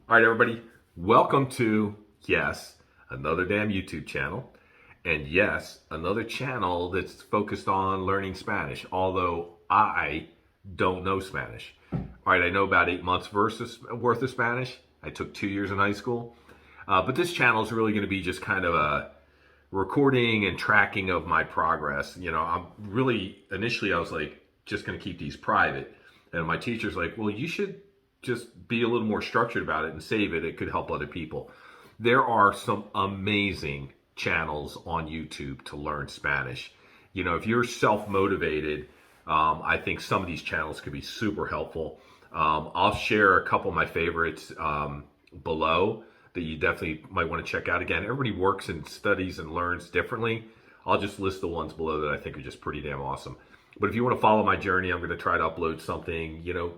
All right, everybody, welcome to, yes, another damn YouTube channel. And yes, another channel that's focused on learning Spanish, although I don't know Spanish. All right, I know about 8 months worth of Spanish. I took 2 years in high school. But this channel is really going to be just kind of a recording and tracking of my progress. You know, initially I was like, just going to keep these private. And my teacher's like, well, you should just be a little more structured about it and save it. It could help other people. There are some amazing channels on YouTube to learn Spanish. You know, if you're self-motivated, I think some of these channels could be super helpful. I'll share a couple of my favorites below that you definitely might want to check out. Again, everybody works and studies and learns differently. I'll just list the ones below that I think are just pretty damn awesome. But if you want to follow my journey, I'm going to try to upload something, you know,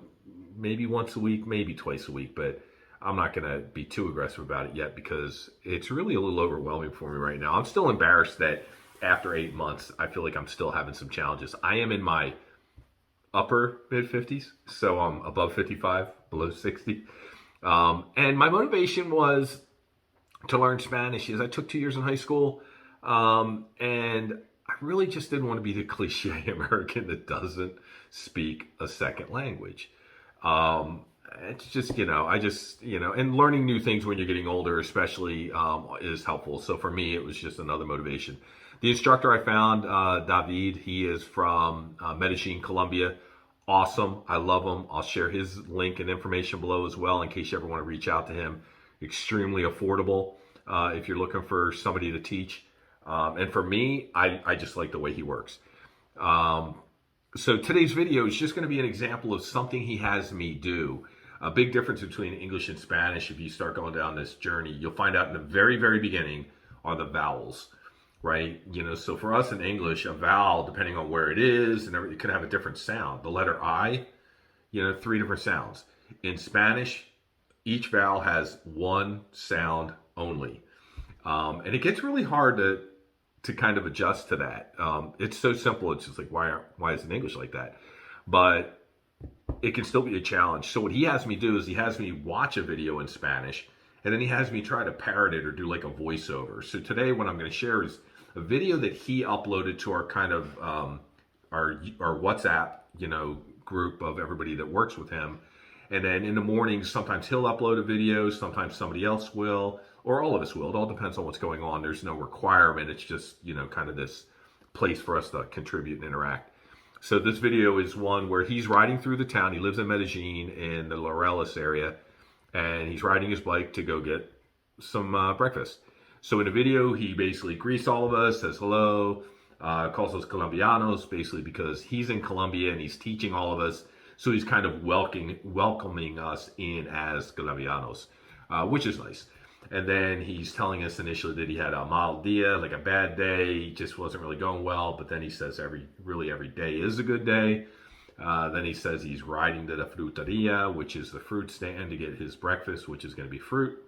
maybe once a week, maybe twice a week, but I'm not going to be too aggressive about it yet because it's really a little overwhelming for me right now. I'm still embarrassed that after 8 months, I feel like I'm still having some challenges. I am in my upper mid 50s, so I'm above 55, below 60. And my motivation was to learn Spanish is I took 2 years in high school, and I really just didn't want to be the cliche American that doesn't speak a second language. It's just, and learning new things when you're getting older, especially, is helpful. So for me, it was just another motivation. The instructor I found, David, he is from Medellin, Colombia. Awesome. I love him. I'll share his link and information below as well in case you ever want to reach out to him. Extremely affordable if you're looking for somebody to teach. And for me, I just like the way he works. So today's video is just going to be an example of something he has me do. A big difference between English and Spanish, if you start going down this journey, you'll find out in the very, very beginning are the vowels, right? You know, so for us in English, a vowel, depending on where it is, and it can have a different sound. The letter I, 3 different sounds. In Spanish, each vowel has one sound only. And it gets really hard to kind of adjust to that. It's so simple. It's just like, why is it English like that? But it can still be a challenge. So what he has me do is he has me watch a video in Spanish, and then he has me try to parrot it or do like a voiceover. So today what I'm going to share is a video that he uploaded to our kind of our WhatsApp, group of everybody that works with him. And then in the mornings, sometimes he'll upload a video, sometimes somebody else will, or all of us will. It all depends on what's going on. There's no requirement. It's just, kind of this place for us to contribute and interact. So this video is one where he's riding through the town. He lives in Medellin in the Laureles area, and he's riding his bike to go get some breakfast. So in the video, he basically greets all of us, says hello, calls us Colombianos, basically because he's in Colombia and he's teaching all of us. So he's kind of welcoming us in as Colombianos, which is nice. And then he's telling us initially that he had a mal dia, like a bad day. He just wasn't really going well. But then he says every day is a good day. Then he says he's riding to the fruteria, which is the fruit stand, to get his breakfast, which is going to be fruit.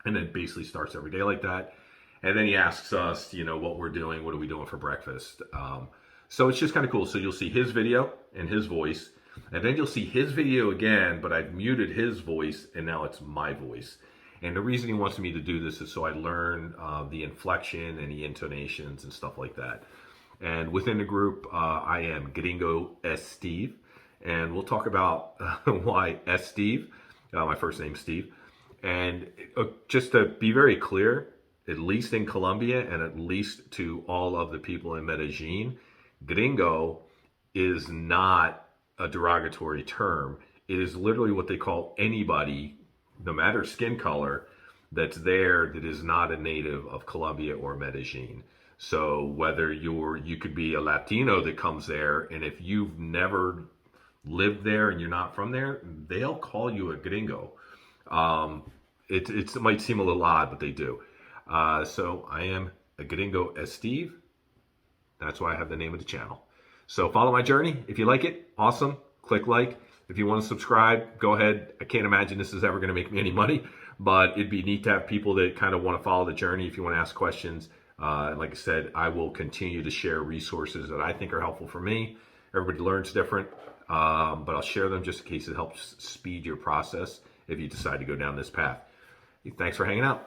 And then basically starts every day like that. And then he asks us, what we're doing. What are we doing for breakfast? So it's just kind of cool. So you'll see his video and his voice. And then you'll see his video again, but I've muted his voice, and now it's my voice. And the reason he wants me to do this is so I learn the inflection and the intonations and stuff like that. And within the group, I am Gringo S. Steve. And we'll talk about why S. Steve. My first name's Steve. And just to be very clear, at least in Colombia and at least to all of the people in Medellin, Gringo is not a derogatory term. It is literally what they call anybody, no matter skin color, that's there that is not a native of Colombia or Medellin. So whether you could be a Latino that comes there, and if you've never lived there and you're not from there, they'll call you a gringo. It might seem a little odd, but they do. So I am a Gringo as Steve. That's why I have the name of the channel. So follow my journey. If you like it, awesome. Click like. If you want to subscribe, go ahead. I can't imagine this is ever going to make me any money, but it'd be neat to have people that kind of want to follow the journey. If you want to ask questions, like I said, I will continue to share resources that I think are helpful for me. Everybody learns different, but I'll share them just in case it helps speed your process if you decide to go down this path. Thanks for hanging out.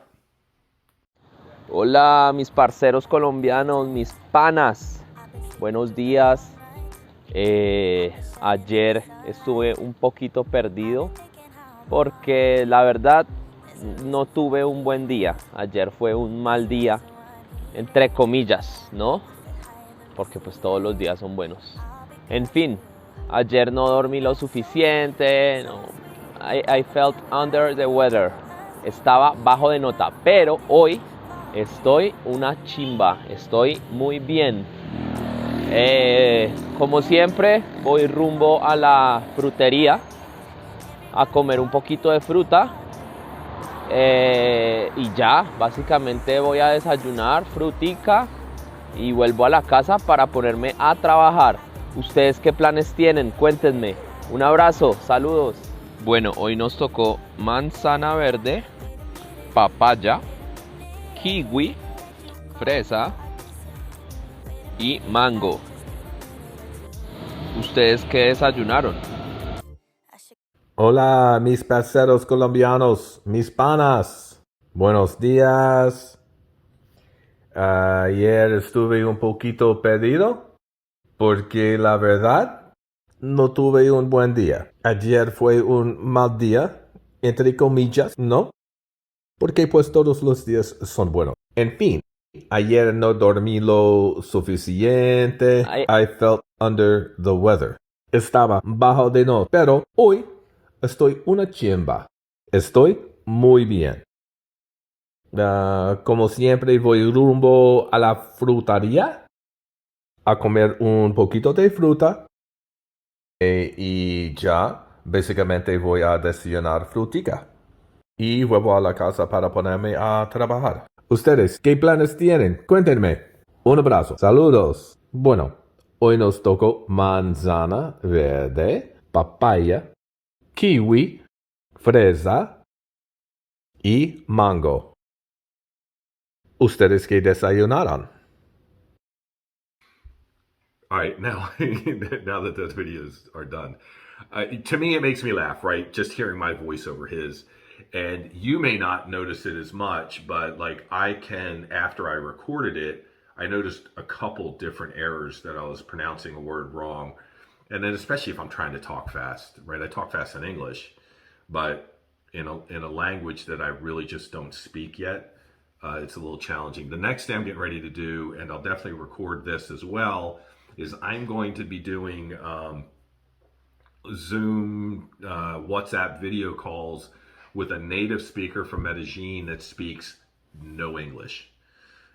Hola mis parceros colombianos, mis panas, buenos días. Ayer estuve un poquito perdido porque la verdad no tuve un buen día. Ayer fue un mal día, entre comillas, ¿no? Porque pues todos los días son buenos. En fin, ayer no dormí lo suficiente, no. I felt under the weather. Estaba bajo de nota, pero hoy estoy una chimba, estoy muy bien. Como siempre, voy rumbo a la frutería a comer un poquito de fruta. Y ya, básicamente voy a desayunar frutica y vuelvo a la casa para ponerme a trabajar. ¿Ustedes qué planes tienen? Cuéntenme. Un abrazo, saludos. Bueno, hoy nos tocó manzana verde, papaya, kiwi, fresa y mango. ¿Ustedes qué desayunaron? Hola, mis parceros colombianos, mis panas. Buenos días. Ayer estuve un poquito perdido porque la verdad no tuve un buen día. Ayer fue un mal día, entre comillas, ¿no? Porque pues todos los días son buenos. En fin, ayer no dormí lo suficiente. I felt under the weather. Estaba bajo de nota, pero hoy estoy una chimba. Estoy muy bien. Como siempre voy rumbo a la frutería a comer un poquito de fruta. Y ya, básicamente voy a desayunar frutica. Y vuelvo a la casa para ponerme a trabajar. ¿Ustedes qué planes tienen? Cuéntenme. Un abrazo. Saludos. Bueno, hoy nos tocó manzana verde, papaya, kiwi, fresa y mango. ¿Ustedes qué desayunaron? All right, now now that those videos are done, to me it makes me laugh, right? Just hearing my voice over his, and you may not notice it as much, but like I can, after I recorded it, I noticed a couple different errors that I was pronouncing a word wrong, and then especially if I'm trying to talk fast, right? I talk fast in English, but in a language that I really just don't speak yet. It's a little challenging. The next thing I'm getting ready to do, and I'll definitely record this as well, is I'm going to be doing Zoom, WhatsApp video calls with a native speaker from Medellin that speaks no English.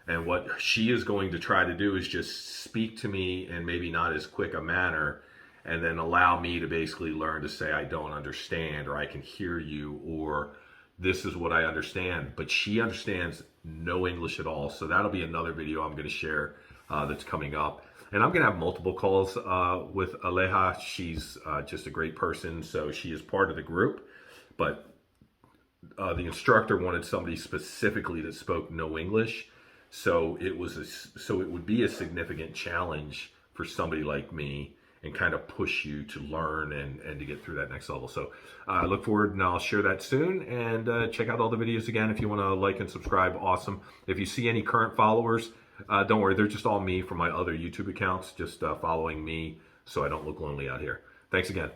And what she is going to try to do is just speak to me in maybe not as quick a manner, and then allow me to basically learn to say, I don't understand, or I can hear you, or this is what I understand. But she understands no English at all. So that'll be another video I'm going to share that's coming up. And I'm going to have multiple calls with Aleja. She's just a great person, so she is part of the group. But the instructor wanted somebody specifically that spoke no English, so it would be a significant challenge for somebody like me, and kind of push you to learn and to get through that next level. So I look forward, and I'll share that soon. And check out all the videos again if you want to like and subscribe. Awesome. If you see any current followers, don't worry, they're just all me from my other YouTube accounts, just following me so I don't look lonely out here. Thanks again.